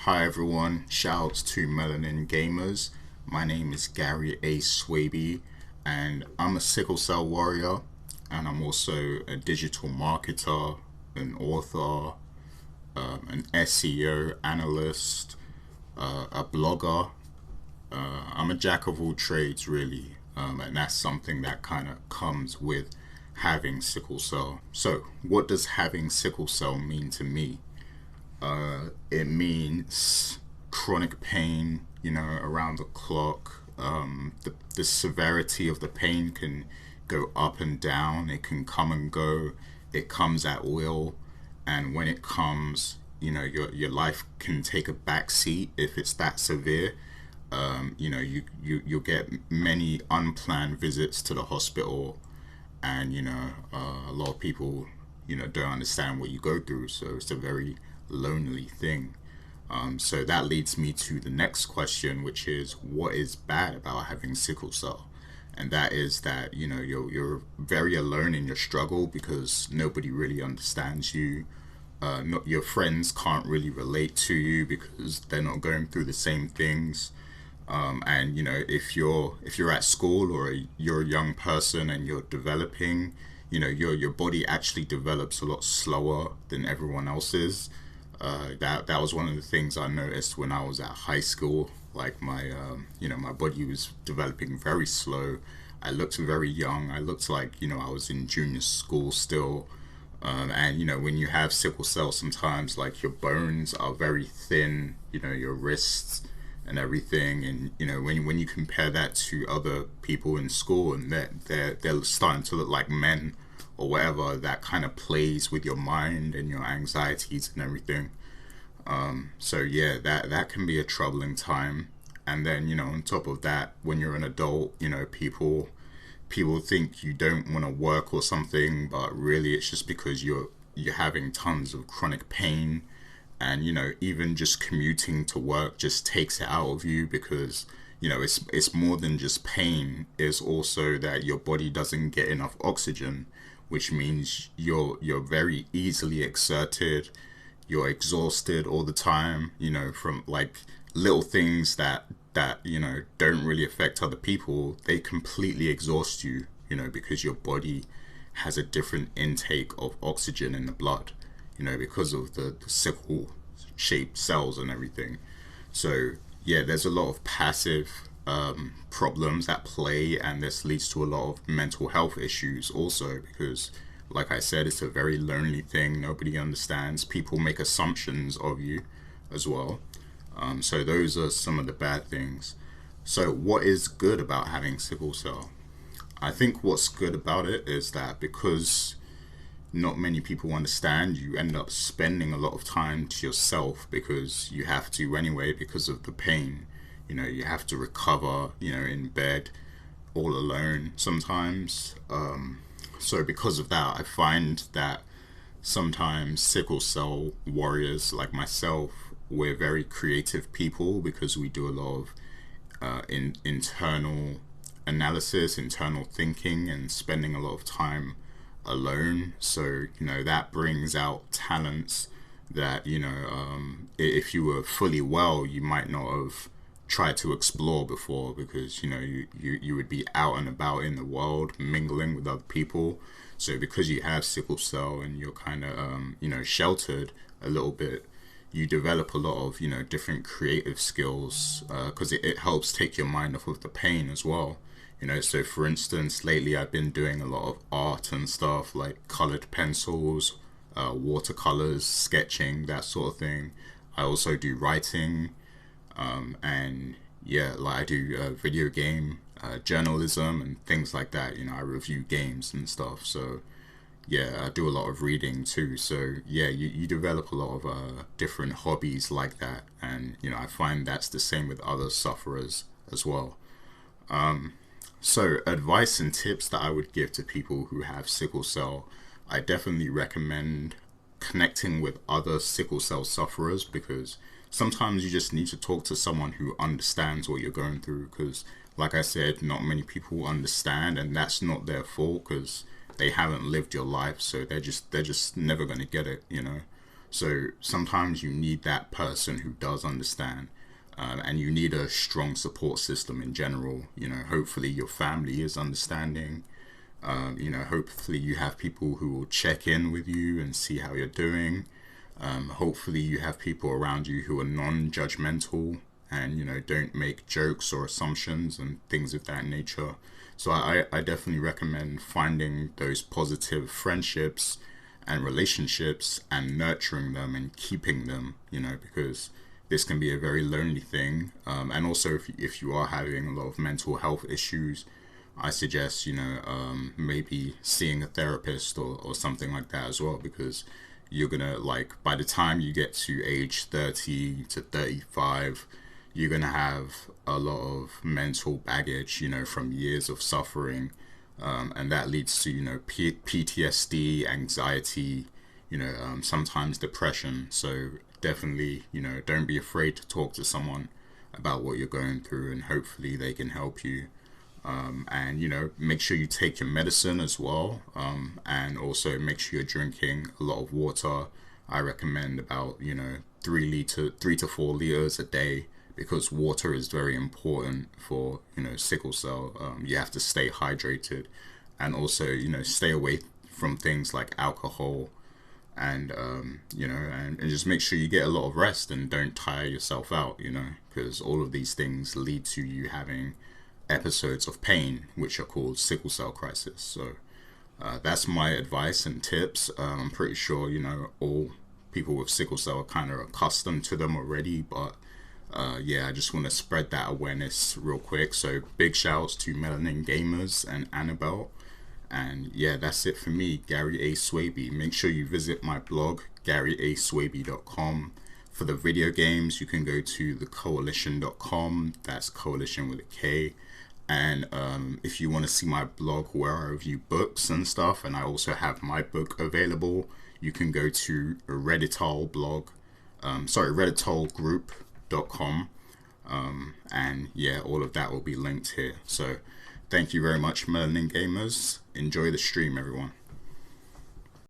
Hi everyone, shouts to Melanin Gamers. My name is Gary A. Swaby, and I'm a sickle cell warrior, and I'm also a digital marketer, an author, an SEO analyst, a blogger. I'm a jack of all trades, really, and that's something that kind of comes with having sickle cell. So, what does having sickle cell mean to me? It means chronic pain, around the clock. The severity of the pain can go up and down, it can come and go, it comes at will. And when it comes, your life can take a back seat if it's that severe. You'll get many unplanned visits to the hospital, and a lot of people don't understand what you go through, so it's a very lonely thing. So that leads me to the next question, which is what is bad about having sickle cell? And that is that you're very alone in your struggle because nobody really understands you. Not your friends can't really relate to you because they're not going through the same things. And if you're at school or you're a young person and you're developing, your body actually develops a lot slower than everyone else's. That was one of the things I noticed when I was at high school. Like my body was developing very slow. I looked very young. I looked like I was in junior school still. And when you have sickle cell, sometimes like your bones are very thin. Your wrists and everything. And when you compare that to other people in school, and they're starting to look like men or whatever, that kind of plays with your mind and your anxieties and everything. So yeah, that can be a troubling time. And then on top of that, when you're an adult, people think you don't want to work or something, but really it's just because you're having tons of chronic pain. And even just commuting to work just takes it out of you, because it's more than just pain. It's also that your body doesn't get enough oxygen, which means you're very easily exerted. You're exhausted all the time, from like little things that don't really affect other people. They completely exhaust you, because your body has a different intake of oxygen in the blood, because of the sickle shaped cells and everything. So yeah, there's a lot of passive problems at play, and this leads to a lot of mental health issues also, because like I said, it's a very lonely thing. Nobody understands. People make assumptions of you as well. So those are some of the bad things. So what is good about having sickle cell? I think what's good about it is that because not many people understand, you end up spending a lot of time to yourself, because you have to anyway, because of the pain. You have to recover, in bed all alone sometimes. So because of that, I find that sometimes sickle cell warriors like myself, we're very creative people, because we do a lot of internal analysis, internal thinking, and spending a lot of time alone. So that brings out talents that if you were fully well, you might not have tried to explore before, because you would be out and about in the world mingling with other people. So because you have sickle cell and you're kind of sheltered a little bit, you develop a lot of different creative skills, because it helps take your mind off of the pain as well. So for instance, lately I've been doing a lot of art and stuff, like colored pencils, watercolors, sketching, that sort of thing. I also do writing, and yeah, like I do video game journalism and things like that. I review games and stuff. So yeah, I do a lot of reading too. So yeah, you develop a lot of different hobbies like that, and I find that's the same with other sufferers as well. So advice and tips that I would give to people who have sickle cell, I definitely recommend connecting with other sickle cell sufferers, because sometimes you just need to talk to someone who understands what you're going through, because like I said, not many people understand, and that's not their fault, because they haven't lived your life, so they're just never going to get it. So sometimes you need that person who does understand, and you need a strong support system in general. Hopefully your family is understanding. Hopefully you have people who will check in with you and see how you're doing. Hopefully you have people around you who are non-judgmental and don't make jokes or assumptions and things of that nature. So I definitely recommend finding those positive friendships and relationships and nurturing them and keeping them, because this can be a very lonely thing. And also, if you are having a lot of mental health issues, I suggest, maybe seeing a therapist or something like that as well, because you're gonna, like, by the time you get to age 30 to 35, you're gonna have a lot of mental baggage, from years of suffering, and that leads to PTSD, anxiety, sometimes depression. So definitely, don't be afraid to talk to someone about what you're going through, and hopefully they can help you. And make sure you take your medicine as well, and also make sure you're drinking a lot of water. I recommend about 3 to 4 liters a day, because water is very important for sickle cell. You have to stay hydrated, and also stay away from things like alcohol, and and just make sure you get a lot of rest and don't tire yourself out, because all of these things lead to you having episodes of pain, which are called sickle cell crisis. So that's my advice and tips. I'm pretty sure all people with sickle cell are kind of accustomed to them already, but yeah, I just want to spread that awareness real quick. So big shouts to Melanin Gamers and Annabelle. And yeah, that's it for me, Gary A. Swaby. Make sure you visit my blog, GaryASwaby.com. For the video games, you can go to thecoalition.com. That's coalition with a K. And if you want to see my blog where I review books and stuff, and I also have my book available, you can go to redditalgroup.com. And yeah, all of that will be linked here. So thank you very much, Melanin Gamers. Enjoy the stream, everyone.